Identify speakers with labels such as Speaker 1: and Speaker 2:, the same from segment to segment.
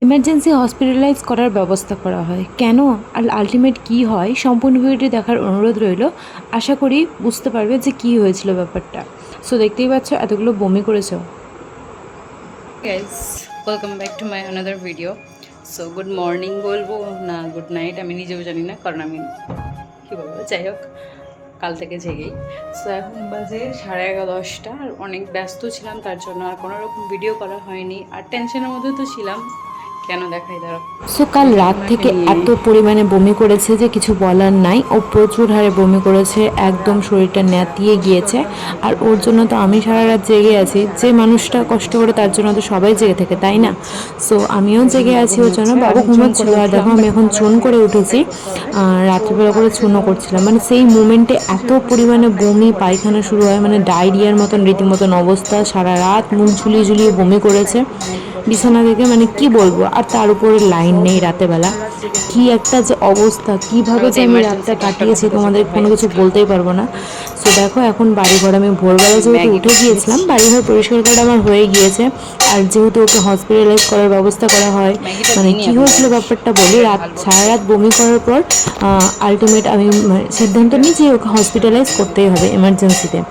Speaker 1: Emergency hospitalise করার ব্যবস্থা করা হয় কেন আর আলটিমেট কী হয় সম্পূর্ণ ভিডিওটি দেখার অনুরোধ রইল। আশা করি বুঝতে পারবে যে কী হয়েছিল ব্যাপারটা। সো দেখতেই পাচ্ছ এতগুলো বমি করেছো।
Speaker 2: Guys, welcome back to my another video. So good morning বলবো না গুড নাইট আমি নিজেও জানি না, কারণ আমি কী বলবো, যাই হোক কাল থেকে জেগেই। সো এখন বাজে 11:30 আর অনেক ব্যস্ত ছিলাম, তার জন্য আর কোনো রকম ভিডিও করা হয়নি, আর টেনশনের মধ্যে তো ছিলাম। কেন দেখাই দাঁড়াও।
Speaker 1: সো কাল রাত থেকে এত পরিমাণে বমি করেছে যে কিছু বলার নাই। ও প্রচুর হারে বমি করেছে, একদম শরীরটা ন্যাতিয়ে গিয়েছে। আর ওর জন্য তো আমি সারা রাত জেগে আছি। যে মানুষটা কষ্ট করে তার জন্য তো সবাই জেগে থাকে, তাই না? সো আমিও জেগে আছি ওর জন্য। বাবু ঘুমাচ্ছিল আর দেখো আমি এখন চুন করে উঠেছি। রাত্রিবেলা করে চুনও করছিলাম, মানে সেই মোমেন্টে এত পরিমাণে বমি পায়খানা শুরু হয়, মানে ডায়রিয়ার মতন রীতিমতন অবস্থা। সারা রাত মুখ ঝুলিয়ে ঝুলিয়ে বমি করেছে বিছানা থেকে, মানে কি বলবো। আর তার উপরে লাইন নেই রাতেবেলা, কি একটা যে অবস্থা, কিভাবে যে আমি রাতটা কাটিয়েছি তোমাদের কোনো কিছু বলতেই পারবো না। সো দেখো এখন বাড়িঘর আমি ভোরবেলা যেহেতু উঠে গিয়েছিলাম, বাড়িঘর পরিষ্কার করা আমার হয়ে গিয়েছে। আর যেহেতু ওকে হসপিটালাইজ করার ব্যবস্থা করা হয়, মানে কি হয়েছিল ব্যাপারটা বলি। সারা রাত বমি করার পর আলটিমেট আমি সিদ্ধান্ত নিই যে ওকে হসপিটালাইজ করতেই হবে এমার্জেন্সিতে।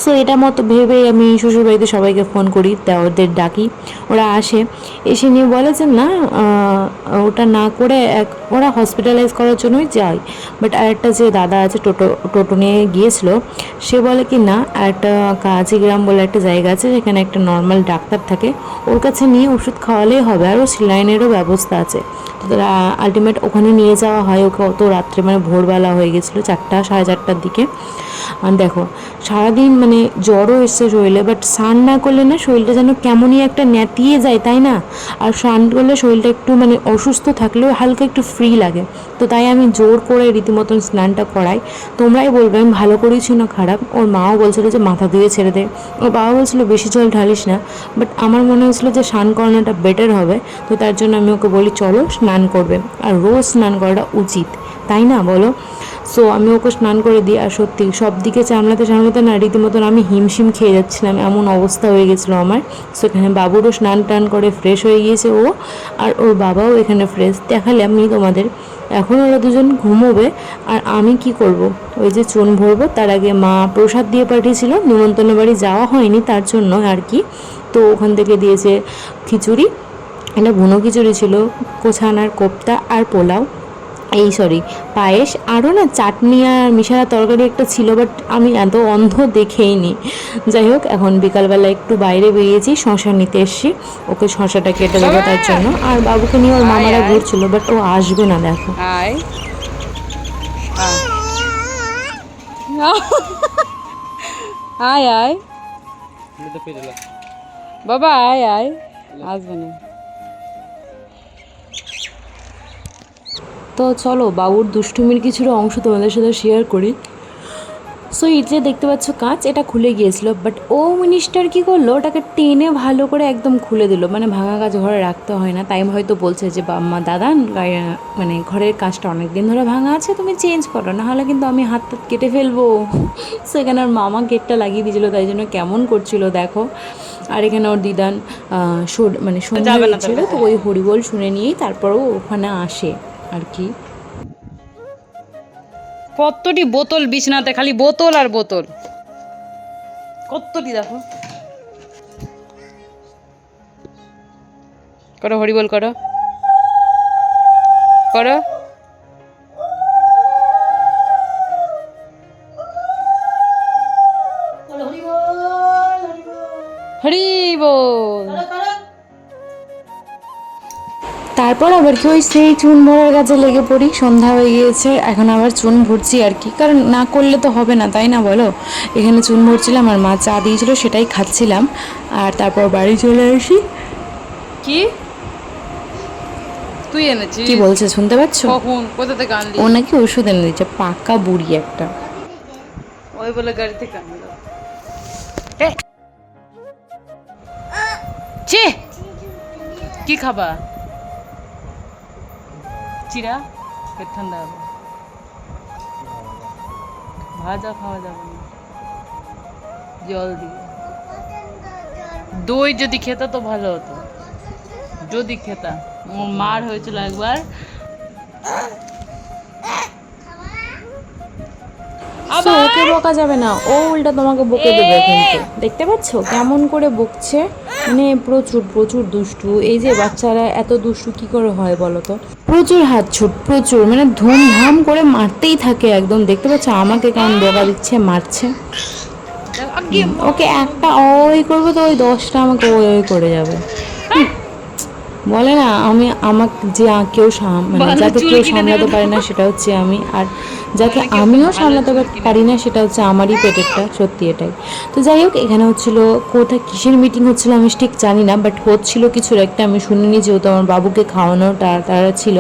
Speaker 1: সো এটা মতো ভেবেই আমি শ্বশুরবাড়িতে সবাইকে ফোন করি, ওদের ডাকি। ওরা আসে, এসে নিয়ে বলে যে না, ওটা না করে ওরা হসপিটালাইজ করার জন্যই যায়। বাট আরেকটা যে দাদা আছে টোটো নিয়ে গিয়েছিল, সে বলে কি না, একটা কাজিগ্রাম বলে একটা জায়গা আছে যেখানে একটা নর্মাল ডাক্তার থাকে, ওর কাছে নিয়ে ওষুধ খাওয়ালেই হবে, আর ও সিলাইনেরও ব্যবস্থা আছে। তো তারা আলটিমেট ওখানে নিয়ে যাওয়া হয় ওকে। অত রাত্রে মানে ভোরবেলা হয়ে গেছিলো, 4টা 4:30টার দিকে। আর দেখো সারাদিন মানে জ্বরও এসছে শরীরে, বাট স্নান না করলে না শরীরটা যেন কেমনই একটা ন্যাতিয়ে যায়, তাই না? আর স্নান করলে শরীরটা একটু মানে অসুস্থ থাকলেও হালকা একটু ফ্রি লাগে। তো তাই আমি জোর করে রীতিমতন স্নানটা করাই। তোমরাই বলবে আমি ভালো করেছি না খারাপ। ওর মাও বলছিল যে মাথা ধুয়ে ছেড়ে দে, ওর বাবা বলছিল বেশি জল ঢালিস না। বাট আমার মনে হয়েছিল যে স্নান করানোটা বেটার হবে। তো তার জন্য আমি ওকে বলি চলো স্নান করবে, আর রোজ স্নান করাটা উচিত, তাই না বলো? সো আমি ওকে স্নান করে দিই। আর সত্যি সব দিকে সামলাতে না রীতিমতন আমি হিমশিম খেয়ে যাচ্ছিলাম, এমন অবস্থা হয়ে গেছিলো আমার। সো এখানে বাবুরও স্নান টান করে ফ্রেশ হয়ে গিয়েছে ও, আর ওর বাবাও এখানে ফ্রেশ। দেখালে আমি তোমাদের। এখন ওরা দুজন ঘুমোবে, আর আমি কি করব, ওই যে চুন ভরবো। তার আগে মা প্রসাদ দিয়ে পাঠিয়েছিল, নিমন্ত্রণ বাড়ি যাওয়া হয়নি তার জন্য আর কি। তো ওখান থেকে দিয়েছে খিচুড়ি, এটা ভুনো খিচুড়ি ছিল, কোছানার কোপ্তা আর পোলাও, এই সরি পায়েস, আরও না চাটনি আর মিশালা তরকারি একটা ছিল, বাট আমি এত অন্ধ দেখেই নি। যাই হোক এখন বিকালবেলা একটু বাইরে বেরিয়েছি, শশা নিতে এসছি, ওকে শশাটা কেটে দেবো তার জন্য। আর বাবুকে নিয়ে ওর মামারা ঘুরছিল, বাট ও আসবে না দেখো।
Speaker 2: আয় আয় আয় বাবা, আয় আয়, আসবে না।
Speaker 1: তো চলো বাবুর দুষ্টুমির কিছুটা অংশ তোমাদের সাথে শেয়ার করি। সো এই যে দেখতে পাচ্ছ কাঁচ, এটা খুলে গিয়েছিল, বাট ও মিনিস্টার কী করলো, ওটাকে টেনে ভালো করে একদম খুলে দিল। মানে ভাঙা কাঁচ ঘরে রাখতে হয় না, তাই হয়তো বলছে যে বাম্মা দাদা মানে ঘরের কাঁচটা অনেক দিন ধরে ভাঙা আছে, তুমি চেঞ্জ করো, না হলে কিন্তু আমি হাত কেটে ফেলবো। সো এখানে ওর মামা গেটটা লাগিয়ে দিয়েছিলো, তাই জন্য কেমন করছিল দেখো। আর এখানে ওর দিদান মানে সন্ধ্যা হয়েছিল, তো ওই হরিবোল শুনে নিয়েই তারপরও ওখানে আসে আর কি।
Speaker 2: কতটি বোতল বিছনাতে, খালি বোতল আর বোতল, কতটি দেখো। করো হরিবোল, করো করো। হরি বল।
Speaker 1: তারপর আবার কি ওই সেই চুন ভরার কাজে লেগে পড়ি। সন্ধ্যা হয়ে গিয়েছে, এখন আবার চুন ভরছি আর কি, কারণ না করলে তো হবে না, তাই না বলো? এখানে চুন ভরছিলাম আর মা চা দিয়েছিল সেটাই খাচ্ছিলাম। আর তারপর বাড়ি চলে আসি।
Speaker 2: কি তুই এনেছিস?
Speaker 1: কি বলছে শুনতে পাচ্ছ?
Speaker 2: কখন, কোথা থেকে আনলি?
Speaker 1: ও নাকি ওষুধ এনে দিচ্ছে, পাকা বুড়ি একটা।
Speaker 2: ওই বলে গাড়ি থেকে আনলো। ছি, কি খাবা? চিরা, পেট ঠান্ডা হবে। ভাজা খাওয়া যাবে না, জল দিয়ে। দই যদি খেতে তো ভালো হতো। যদি খেতা ওর মার হয়েছিল একবার।
Speaker 1: So, ওকে বকা যাবে না, ও উল্টা তোমাকে বকে দেবে। কিন্তু দেখতে পাচ্ছ কেমন করে বকছে, মানে প্রচুর প্রচুর দুষ্টু। এই যে বাচ্চারা এত দুষ্টু কি করে হয় বলো তো? প্রচুর হাত ছুট, প্রচুর, মানে ধুমধাম করে মারতেই থাকে একদম। দেখতে পাচ্ছ আমাকে কেমন বকা দিচ্ছে, মারছে। ওকে একটা ওই করবো তো ওই 10টা আমাকে ওই ওই করে যাবে। বলে না, আমাকে যে কেউ মানে যাকে কেউ সামলাতে পারে না সেটা হচ্ছে আমি, আর যাকে আমিও সামলাতে পারি না সেটা হচ্ছে আমারই পেটেরটা। সত্যি এটাই। তো যাই হোক, এখানে হচ্ছিল কোথায় কিসের মিটিং হচ্ছিল আমি ঠিক জানি না, বাট হচ্ছিল কিছুর একটা, আমি শুনিনি, যেহেতু আমার বাবুকে খাওয়ানোর তারা ছিল,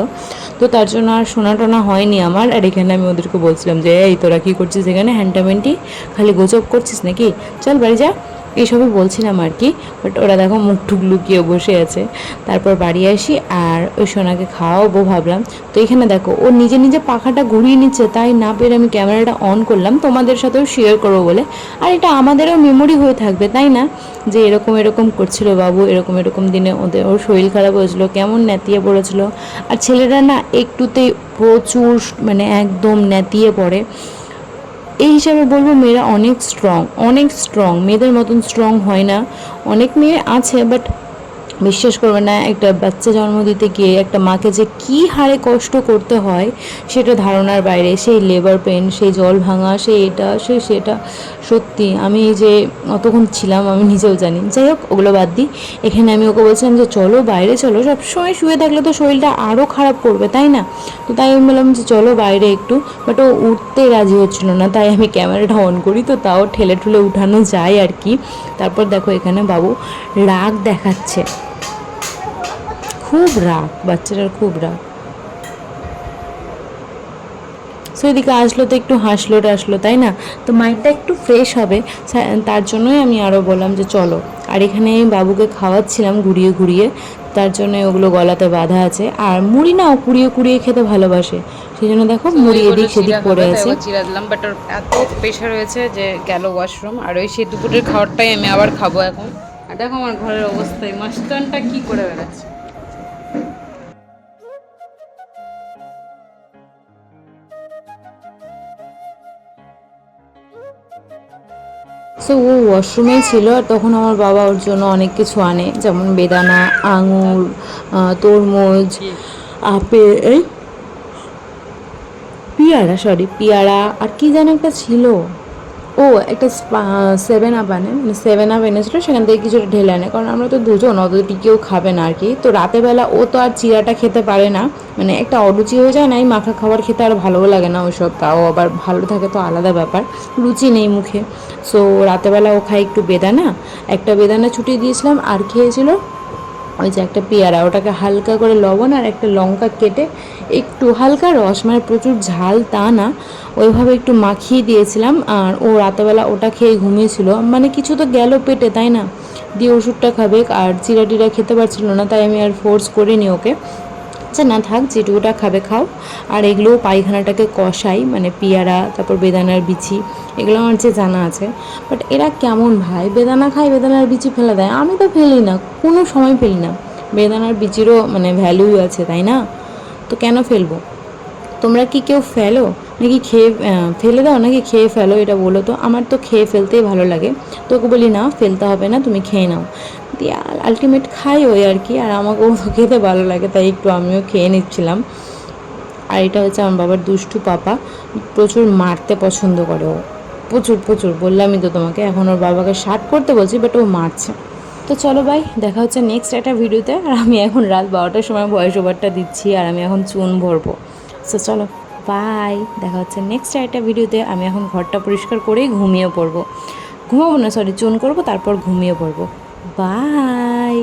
Speaker 1: তো তার জন্য আর শোনা টোনা হয়নি আমার। আর এখানে আমি ওদেরকে বলছিলাম যে এই তোরা কী করছিস এখানে, হ্যান্টামেন্টি খালি গোচপ করছিস নাকি, চল বাড়ি যা, এইসবই বলছিলাম আর কি। বাট ওরা দেখো মুখ টুক লুকিয়ে বসে আছে। তারপর বাড়ি আসি আর ওই সোনাকে খাওয়াবো ভাবলাম। তো এখানে দেখো ও নিজে নিজে পাখাটা ঘুরিয়ে নিচ্ছে, তাই না পেরে আমি ক্যামেরাটা অন করলাম তোমাদের সাথেও শেয়ার করবো বলে। আর এটা আমাদেরও মেমোরি হয়ে থাকবে, তাই না, যে এরকম এরকম করছিল বাবু, এরকম এরকম দিনে ওর শরীর খারাপ হয়েছিল, কেমন নেতিয়ে পড়েছিল। আর ছেলেরা না একটুতেই প্রচুর, মানে একদম নেতিয়ে পড়ে। এই হিসাবে বলবো মেয়েরা অনেক স্ট্রং, অনেক স্ট্রং, মেয়েদের মতন স্ট্রং হয় না। অনেক মেয়ে আছে, বাট বিশ্বাস করবে না, একটা বাচ্চা জন্ম দিতে গিয়ে একটা মাকে যে কী হারে কষ্ট করতে হয় সেটা ধারণার বাইরে। সেই লেবার পেন, সেই জল ভাঙা, সেই এটা সেই সেটা, সত্যি আমি এই যে অতক্ষণ ছিলাম আমি নিজেও জানি। যাই হোক, ওগুলো বাদ দিই। এখানে আমি ওকে বলছিলাম যে চলো বাইরে চলো, সবসময় শুয়ে থাকলে তো শরীরটা আরও খারাপ করবে, তাই না? তো তাই আমি বললাম যে চলো বাইরে একটু, বাট ও উঠতে রাজি হচ্ছিল না, তাই আমি ক্যামেরাটা অন করি, তো তাও ঠেলে ঠুলে উঠানো যায় আর কি। তারপর দেখো এখানে বাবু রাগ দেখাচ্ছে, খুব রাগ, বাচ্চাটার খুব রাগ। সো এদিকে আসলো তো একটু হাসলো টাসলো, তাই না? তো মাইন্ডটা একটু ফ্রেশ হবে, তার জন্যই আমি আরও বললাম যে চলো। আর এখানে বাবুকে খাওয়াচ্ছিলাম ঘুরিয়ে ঘুরিয়ে, তার জন্য ওগুলো গলাতে বাঁধা আছে। আর মুড়ি না ও কুড়িয়ে কুড়িয়ে খেতে ভালোবাসে, সেই জন্য দেখো মুড়ি এদিক সেদিক পড়ে আছে।
Speaker 2: চিরা দিলাম, বাট ওর এত প্রেশার হয়েছে যে গেল ওয়াশরুম। আর ওই সেই দুপুরের খাবারটাই আমি আবার খাবো এখন। আর দেখো আমার ঘরের অবস্থায় মাস্টানটা কি করে বেড়াচ্ছে।
Speaker 1: সো ও ওয়াশরুমেই ছিল, আর তখন আমার বাবা ওর জন্য অনেক কিছু আনে, যেমন বেদানা, আঙুর, তরমুজ, আপেল, পেয়ারা, আর কি যেন একটা ছিল, ও একটা 7 আপ আনে, মানে 7 আপ এনেছিলো, সেখান থেকে কিছুটা ঢেলে আনে, কারণ আমরা তো দুজন, অতটি কেউ খাবে না আর কি। তো রাতেরবেলা ও তো আর চিড়াটা খেতে পারে না, মানে একটা অরুচি হয়ে যায় না, এই মাখা খাবার খেতে আর ভালোও লাগে না ওইসব, তাও আবার ভালো থাকে তো আলাদা ব্যাপার, রুচি নেই মুখে। সো রাতেরবেলা ও খায় একটু বেদানা, একটা বেদানা ছুটিয়ে দিয়েছিলাম, আর খেয়েছিল ওই যে একটা পেয়ারা, ওটাকে হালকা করে লবণ আর একটা লঙ্কা কেটে একটু হালকা রস, মানে প্রচুর ঝাল তা না, ওইভাবে একটু মাখিয়ে দিয়েছিলাম। আর ও রাতেবেলা ওটা খেয়ে ঘুমিয়েছিল, মানে কিছু তো গেল পেটে, তাই না? দিয়ে ওষুধটা খাবে, আর চিরা টিরা খেতে পারছিল না, তাই আমি আর ফোর্স করিনি ওকে, আচ্ছা না থাক, যেটুকুটা খাবে খাও। আর এগুলো পায়খানাটাকে কষাই, মানে পেয়ারা, তারপর বেদানার বিচি, এগুলো আমার যে জানা আছে। বাট এরা কেমন ভাই, বেদানা খায় বেদানার বিচি ফেলে দেয়, আমি তো ফেলি না, কোনো সময় ফেলি না। বেদানার বিচিরও মানে ভ্যালু আছে, তাই না? তো কেন ফেলবো? তোমরা কি কেউ ফেলো নাকি খেয়ে ফেলে দাও নাকি খেয়ে ফেলো, এটা বলো তো। আমার তো খেয়ে ফেলতেই ভালো লাগে, তোকে বলি না ফেলতে হবে না, তুমি খেয়ে নাও, দিয়ে আলটিমেট খাই ওই আর কি। আর আমাকেও তো খেতে ভালো লাগে, তাই একটু আমিও খেয়ে নিচ্ছিলাম। আর এটা হচ্ছে আমার বাবার দুষ্টু পাপা, প্রচুর মারতে পছন্দ করে ও, প্রচুর প্রচুর, বললামই তো তোমাকে, এখন ওর বাবাকে শার্ট করতে বলছি, বাট ও মারছে। তো চলো ভাই, দেখা হচ্ছে নেক্সট একটা ভিডিওতে। আর আমি এখন রাত 12টার সময় ভয়েস ওভারটা দিচ্ছি, আর আমি এখন চুন ভরবো। সো চলো বাই, দেখা হচ্ছে নেক্সট একটা ভিডিওতে। আমি এখন ঘরটা পরিষ্কার করেই ঘুমিয়ে পড়বো, ঘুমাবো না সরি, চুন করবো, তারপর ঘুমিয়ে পড়বো। বাই।